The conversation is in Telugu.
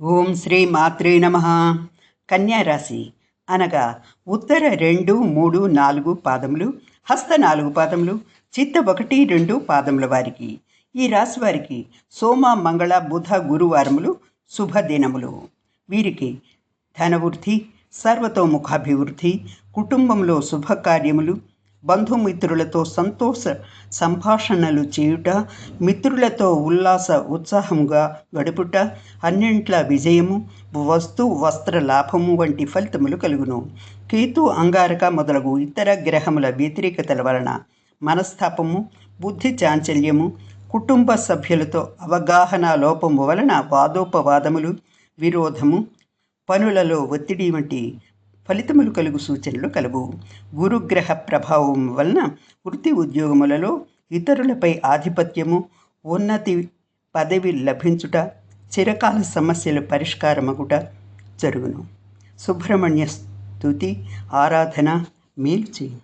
ఓం శ్రీ మాత్రే నమ. కన్యారాశి అనగా ఉత్తర 2, 3, 4 పాదములు, హస్త 4 పాదములు, చిత్త 1, 2 పాదముల వారికి. ఈ రాశి వారికి సోమ, మంగళ, బుధ, గురువారములు శుభదినములు. వీరికి ధనవృద్ధి, సర్వతోముఖాభివృద్ధి, కుటుంబంలో శుభకార్యములు, బంధుమిత్రులతో సంతోష సంభాషణలు చేయుట, మిత్రులతో ఉల్లాస ఉత్సాహముగా గడుపుట, అన్నింట్ల విజయము, వస్తు వస్త్ర లాభము వంటి ఫలితములు కలుగును. కేతు, అంగారక మొదలగు ఇతర గ్రహముల వ్యతిరేకతల వలన మనస్తాపము, బుద్ధి చాంచల్యము, కుటుంబ సభ్యులతో అవగాహన లోపము వలన వాదోపవాదములు, విరోధము, పనులలో ఒత్తిడి వంటి ఫలితములు కలుగు సూచనలు కలవు. గురుగ్రహ ప్రభావం వలన వృత్తి ఉద్యోగములలో ఇతరులపై ఆధిపత్యము, ఉన్నతి పదవి లభించుట, చిరకాల సమస్యలు పరిష్కారమగుట జరుగును. సుబ్రహ్మణ్య స్తుతి ఆరాధన మేలు చేయును.